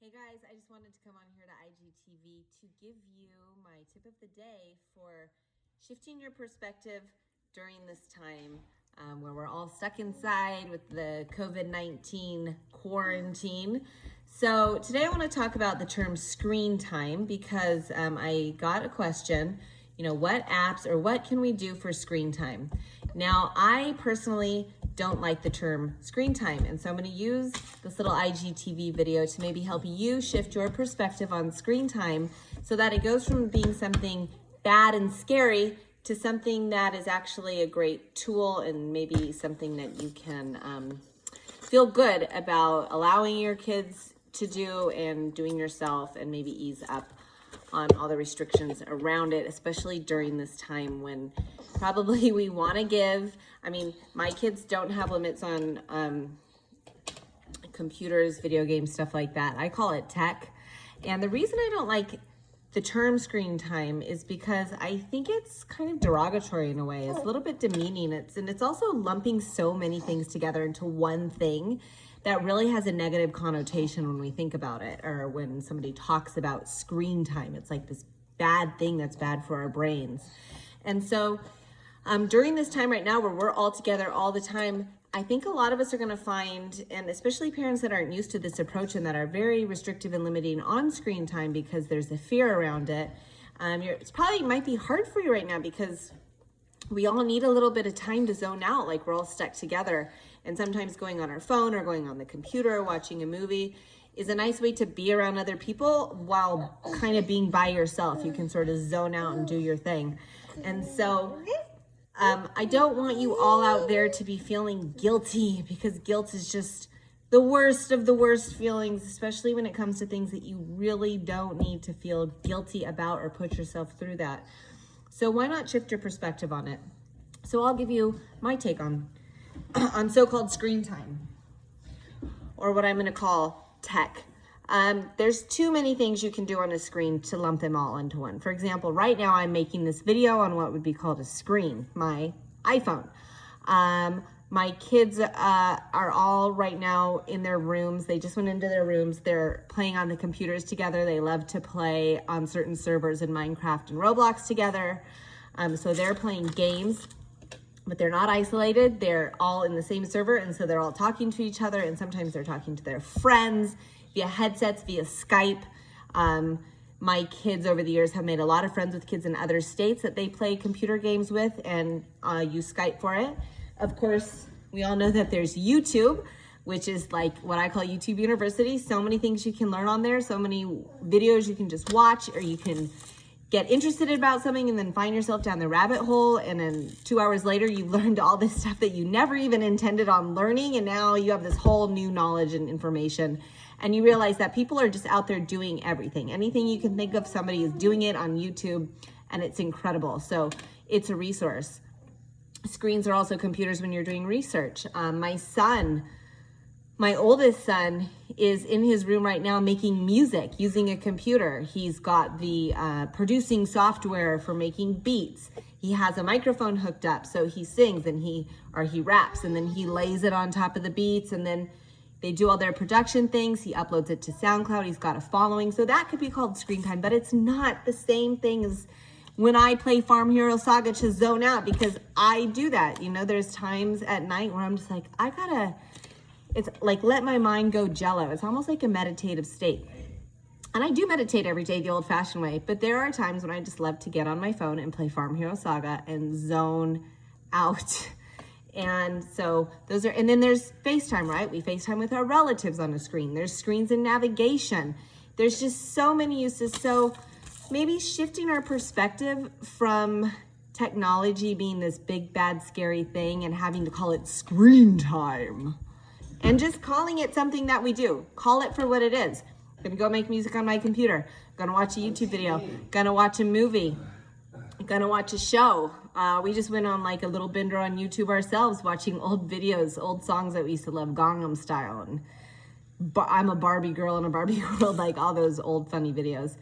Hey guys, I just wanted to come on here to IGTV to give you my tip of the day for shifting your perspective during this time where we're all stuck inside with the COVID-19 quarantine. So today I want to talk about the term screen time because I got a question, what apps or what can we do for screen time? Now, I personally don't like the term screen time, and so I'm going to use this little IGTV video to maybe help you shift your perspective on screen time so that it goes from being something bad and scary to something that is actually a great tool and maybe something that you can feel good about allowing your kids to do and doing yourself, and maybe ease up on all the restrictions around it, especially during this time when probably we want to give. I mean, my kids don't have limits on computers, video games, stuff like that. I call it tech. And the reason I don't like the term screen time is because I think it's kind of derogatory in a way. It's a little bit demeaning. It's also lumping so many things together into one thing that really has a negative connotation when we think about it, or when somebody talks about screen time. It's like this bad thing that's bad for our brains. And so during this time right now where we're all together all the time, I think a lot of us are going to find, and especially parents that aren't used to this approach and that are very restrictive and limiting on screen time because there's a fear around it, it's probably might be hard for you right now because we all need a little bit of time to zone out, like we're all stuck together. And sometimes going on our phone or going on the computer or watching a movie is a nice way to be around other people while kind of being by yourself. You can sort of zone out and do your thing. And so I don't want you all out there to be feeling guilty, because guilt is just the worst of the worst feelings, especially when it comes to things that you really don't need to feel guilty about or put yourself through that. So why not shift your perspective on it? So I'll give you my take on so-called screen time, or what I'm going to call tech. There's too many things you can do on a screen to lump them all into one. For example, right now I'm making this video on what would be called a screen, my iPhone. My kids are all right now in their rooms. They just went into their rooms. They're playing on the computers together. They love to play on certain servers in Minecraft and Roblox together. So they're playing games, but they're not isolated. They're all in the same server, and so they're all talking to each other, and sometimes they're talking to their friends via headsets, via Skype. My kids over the years have made a lot of friends with kids in other states that they play computer games with and use Skype for it. Of course, we all know that there's YouTube, which is like what I call YouTube University. So many things you can learn on there, so many videos you can just watch, or you can get interested about something and then find yourself down the rabbit hole, and then 2 hours later you've learned all this stuff that you never even intended on learning, and now you have this whole new knowledge and information, and you realize that people are just out there doing everything. Anything you can think of, somebody is doing it on YouTube, and it's incredible. So it's a resource. Screens are also computers when you're doing research. My oldest son is in his room right now making music using a computer. He's got the producing software for making beats. He has a microphone hooked up, so he sings and he raps, and then he lays it on top of the beats, and then they do all their production things. He uploads it to SoundCloud. He's got a following. So that could be called screen time, but it's not the same thing as when I play Farm Hero Saga to zone out, because I do that. There's times at night where I'm just like, it's like let my mind go jello. It's almost like a meditative state. And I do meditate every day the old-fashioned way, but there are times when I just love to get on my phone and play Farm Hero Saga and zone out. And so and then there's FaceTime, right? We FaceTime with our relatives on a screen. There's screens in navigation. There's just so many uses. So maybe shifting our perspective from technology being this big, bad, scary thing and having to call it screen time, and just calling it something that we do. Call it for what it is. I'm gonna go make music on my computer. I'm gonna watch a YouTube video. Gonna watch a movie. Gonna watch a show. We just went on like a little bender on YouTube ourselves, watching old videos, old songs that we used to love, Gangnam Style, and I'm a Barbie girl in a Barbie world, like all those old funny videos.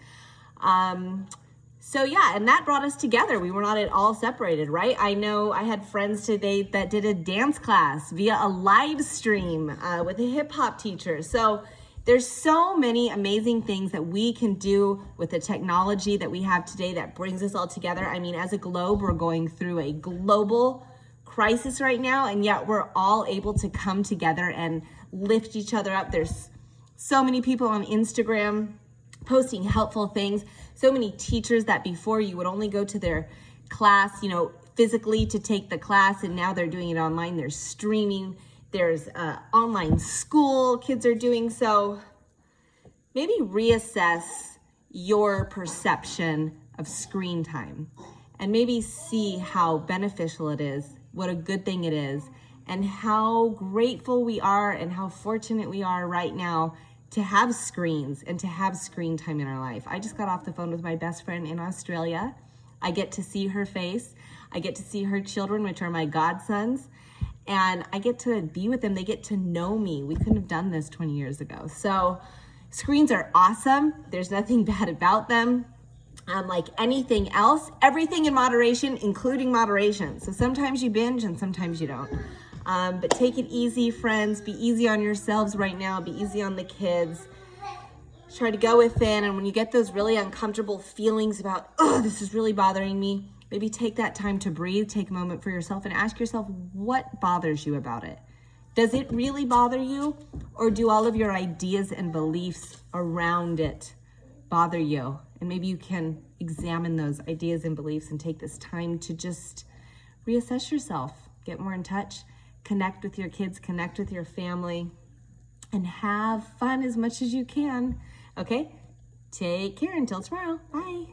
So yeah, and that brought us together. We were not at all separated, right? I know I had friends today that did a dance class via a live stream with a hip hop teacher. So There's so many amazing things that we can do with the technology that we have today that brings us all together. I mean, as a globe, we're going through a global crisis right now, and yet we're all able to come together and lift each other up. There's so many people on Instagram posting helpful things. So many teachers that before you would only go to their class, physically to take the class, and now they're doing it online. They're streaming. There's online school kids are doing. So maybe reassess your perception of screen time and maybe see how beneficial it is, what a good thing it is, and how grateful we are and how fortunate we are right now to have screens and to have screen time in our life. I just got off the phone with my best friend in Australia. I get to see her face. I get to see her children, which are my godsons, and I get to be with them. They get to know me. We couldn't have done this 20 years ago. So screens are awesome. There's nothing bad about them. Like anything else, everything in moderation, including moderation. So sometimes you binge and sometimes you don't. But take it easy, friends. Be easy on yourselves right now. Be easy on the kids. Try to go within, and when you get those really uncomfortable feelings about, oh, this is really bothering me, maybe take that time to breathe, take a moment for yourself, and ask yourself what bothers you about it. Does it really bother you, or do all of your ideas and beliefs around it bother you? And maybe you can examine those ideas and beliefs and take this time to just reassess yourself, get more in touch, connect with your kids, connect with your family, and have fun as much as you can. Okay? Take care until tomorrow. Bye.